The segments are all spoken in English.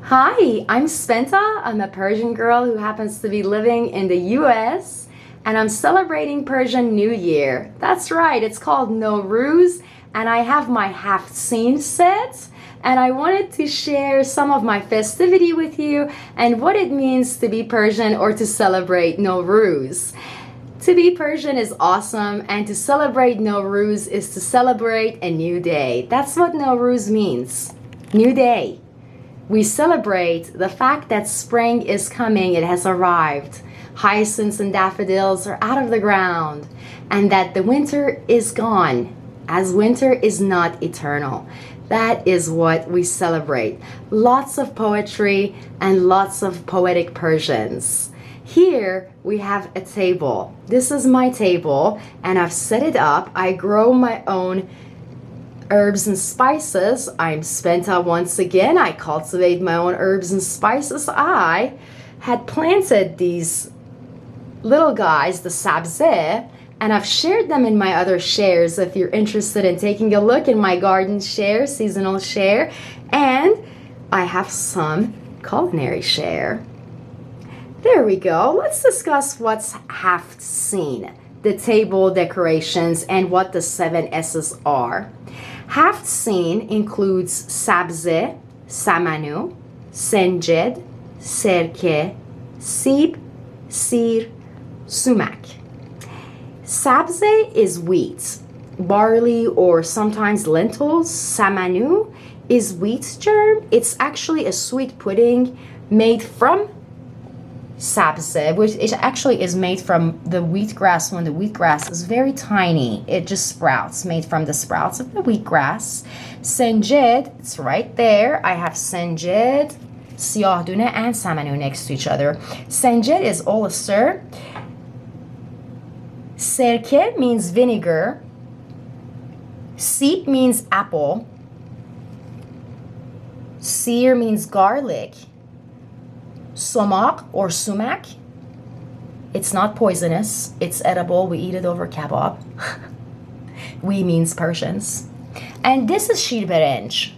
Hi, I'm Spenta. I'm a Persian girl who happens to be living in the US and I'm celebrating Persian New Year. That's right, it's called No Ruz and I have my Haftseen set and I wanted to share some of my festivity with you and what it means to be Persian or to celebrate Nowruz. To be Persian is awesome and to celebrate Nowruz is to celebrate a new day. That's what Nowruz means. New day. We celebrate the fact that spring is coming, it has arrived. Hyacinths and daffodils are out of the ground, and that the winter is gone, as winter is not eternal. That is what we celebrate. Lots of poetry and lots of poetic Persians. Here we have a table. This is my table, and I've set it up. I grow my own herbs and spices. I'm Spenta once again. I cultivate my own herbs and spices. I had planted these little guys, the sabze, and I've shared them in my other shares if you're interested in taking a look in my garden share, seasonal share, and I have some culinary share. There we go. Let's discuss what's Haftseen, the table decorations, and what the 7 S's are. Haftseen includes sabze, samanu, senjed, serke, sib, sir, sumac. Sabze is wheat, barley, or sometimes lentils. Samanu is wheat germ. It's actually a sweet pudding made from sabze, which it actually is made from the wheatgrass. When the wheatgrass is very tiny, it just sprouts, made from the sprouts of the wheatgrass. Senjed, it's right there. I have senjed, siyahdune, and samanu next to each other. Senjed is oyster. Serke means vinegar. Sip means apple. Sir means garlic. Somak or sumac, it's not poisonous, it's edible. We eat it over kebab. We means Persians. And this is shirberenj.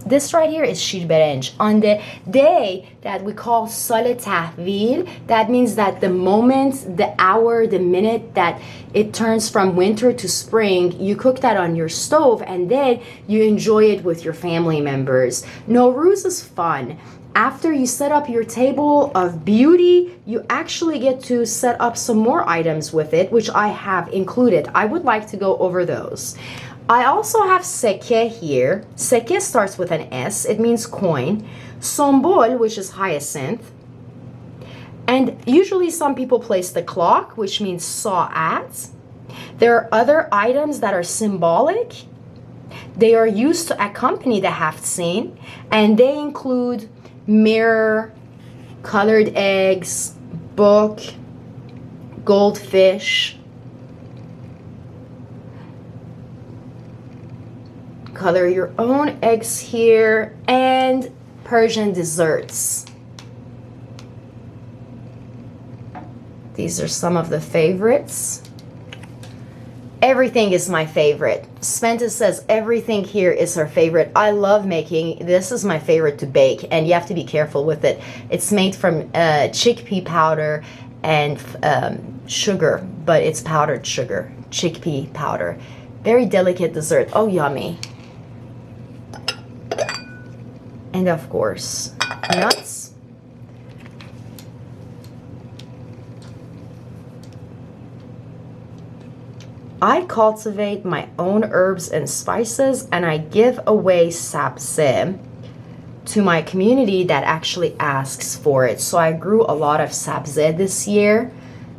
This right here is shirberenj. On the day that we call Sal Tahvil, that means that the moment, the hour, the minute that it turns from winter to spring, you cook that on your stove and then you enjoy it with your family members. Nowruz is fun. After you set up your table of beauty, you actually get to set up some more items with it, which I have included. I would like to go over those. I also have seke here. Seke starts with an S. It means coin. Symbol, which is hyacinth. And usually some people place the clock, which means saat. There are other items that are symbolic. They are used to accompany the Haftseen, and they include mirror, colored eggs, book, goldfish, color your own eggs here, and Persian desserts. These are some of the favorites. Everything is my favorite. Spenta says everything here is her favorite. I love making. This is my favorite to bake, and you have to be careful with it. It's made from chickpea powder and sugar, but it's powdered sugar, chickpea powder. Very delicate dessert. Oh, yummy. And of course, nuts. I cultivate my own herbs and spices, and I give away sabze to my community that actually asks for it. So I grew a lot of sabze this year,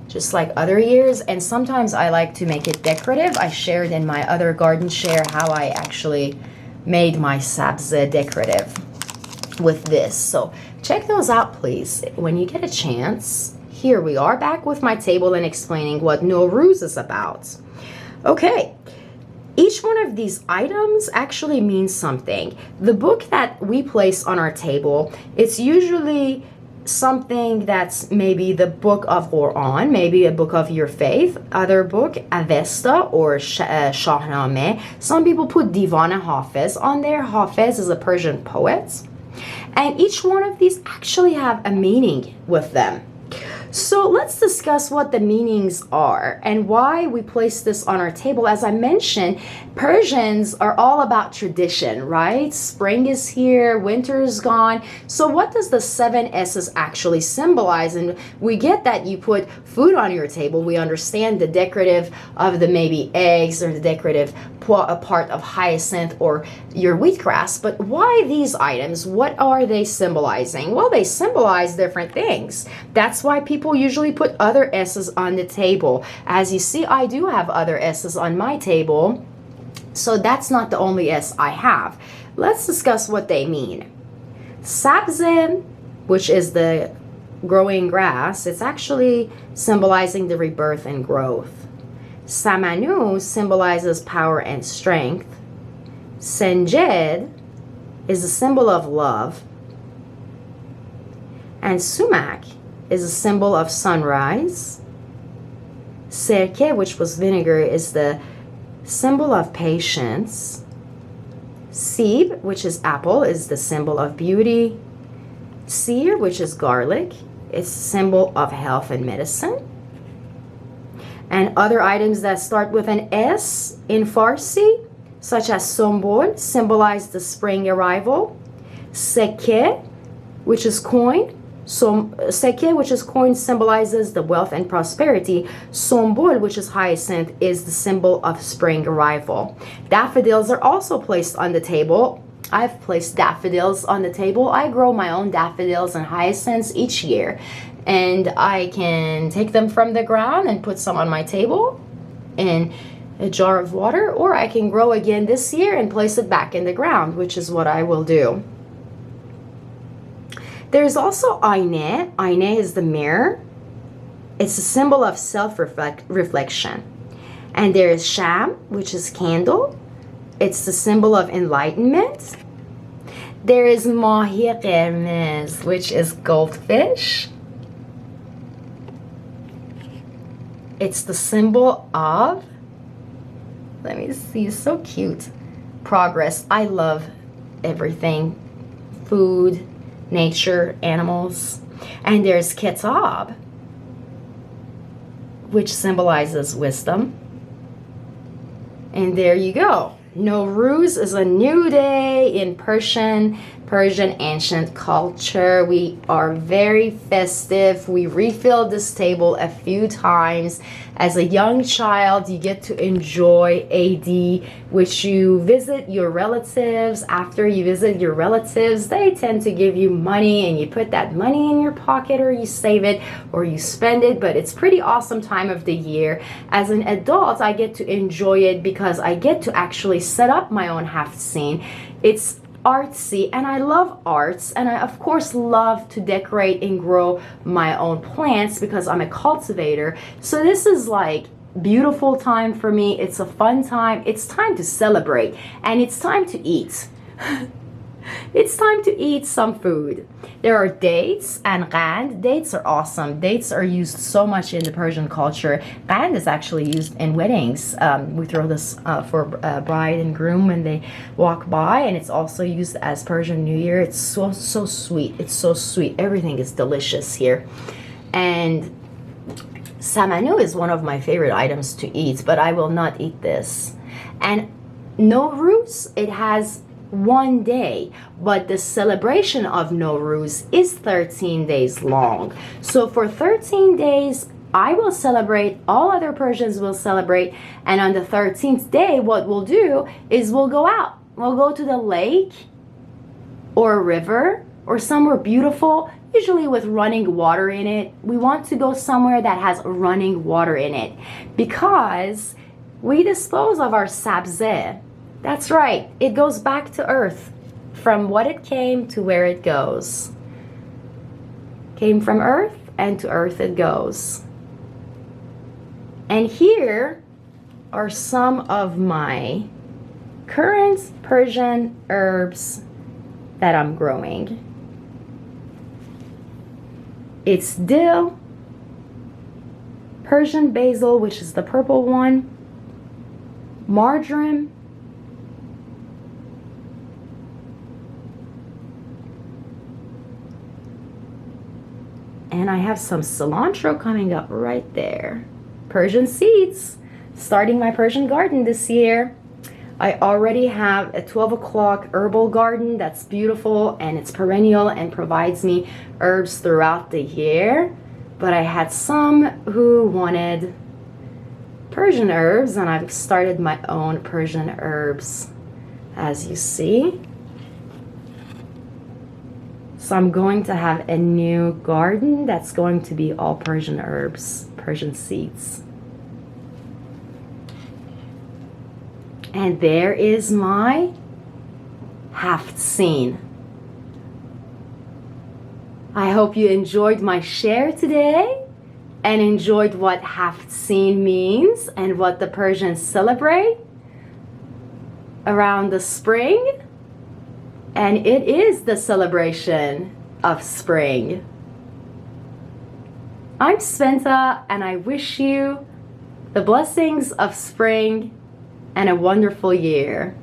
just like other years, and sometimes I like to make it decorative. I shared in my other garden share how I actually made my sabze decorative with this. So check those out, please, when you get a chance. Here we are back with my table and explaining what No Ruz is about. Okay, each one of these items actually means something. The book that we place on our table, it's usually something that's maybe the book of Quran, maybe a book of your faith, other book, Avesta or Shahnameh. Some people put Divan Hafiz on there. Hafiz is a Persian poet. And each one of these actually have a meaning with them. So let's discuss what the meanings are and why we place this on our table. As I mentioned, Persians are all about tradition, right? Spring is here, winter is gone. So what does the 7 S's actually symbolize? And we get that you put food on your table. We understand the decorative of the maybe eggs or the decorative part of hyacinth or your wheatgrass. But why these items? What are they symbolizing? Well, they symbolize different things. That's why people usually put other S's on the table. As you see, I do have other S's on my table. So that's not the only S I have. Let's discuss what they mean. Sabze, which is the growing grass, it's actually symbolizing the rebirth and growth. Samanu symbolizes power and strength. Senjed is a symbol of love. And Sumac is a symbol of sunrise. Serke, which was vinegar, is the symbol of patience. Sib, which is apple, is the symbol of beauty. Seer, which is garlic, is a symbol of health and medicine. And other items that start with an S in Farsi, such as Sombol, symbolize the spring arrival. Seke, which is coin. Seke, which is coin, symbolizes the wealth and prosperity. Sombol, which is hyacinth, is the symbol of spring arrival. Daffodils are also placed on the table. I've placed daffodils on the table. I grow my own daffodils and hyacinths each year. And I can take them from the ground and put some on my table in a jar of water, or I can grow again this year and place it back in the ground, which is what I will do. There's also Ayne. Ayne is the mirror. It's a symbol of self-reflection. And there is Sham, which is candle. It's the symbol of enlightenment. There is Mahi Qermez, which is goldfish. It's the symbol of, let me see, so cute, progress. I love everything, food, nature, animals. And there's Kitab, which symbolizes wisdom. And there you go. Nowruz is a new day in Persian ancient culture. We are very festive. We refilled this table a few times. As a young child, you get to enjoy Eid, which you visit your relatives. After you visit your relatives, they tend to give you money, and you put that money in your pocket, or you save it, or you spend it. But it's pretty awesome time of the year. As an adult, I get to enjoy it because I get to actually set up my own Haftseen. It's artsy, and I love arts, and I of course love to decorate and grow my own plants because I'm a cultivator. So this is like beautiful time for me. It's a fun time. It's time to celebrate, and it's time to eat. It's time to eat some food. There are dates and qand. Dates are awesome. Dates are used so much in the Persian culture. Qand is actually used in weddings. We throw this for bride and groom when they walk by, and it's also used as Persian New Year. It's so sweet. It's so sweet. Everything is delicious here. And samanu is one of my favorite items to eat, but I will not eat this. And Nowruz, it has one day, but the celebration of Nowruz is 13 days long. So for 13 days, I will celebrate, all other Persians will celebrate, and on the 13th day, what we'll do is we'll go out. We'll go to the lake or a river or somewhere beautiful, usually with running water in it. We want to go somewhere that has running water in it because we dispose of our sabze. That's right, it goes back to earth, from what it came to where it goes. Came from earth, and to earth it goes. And here are some of my current Persian herbs that I'm growing. It's dill, Persian basil, which is the purple one, marjoram, And I have some cilantro coming up right there. Persian seeds. Starting my Persian garden this year. I already have a 12 o'clock herbal garden that's beautiful and it's perennial and provides me herbs throughout the year. But I had some who wanted Persian herbs, and I've started my own Persian herbs, as you see. So I'm going to have a new garden that's going to be all Persian herbs, Persian seeds. And there is my Haftseen. I hope you enjoyed my share today and enjoyed what Haftseen means and what the Persians celebrate around the spring. And it is the celebration of spring. I'm Spenta, and I wish you the blessings of spring and a wonderful year.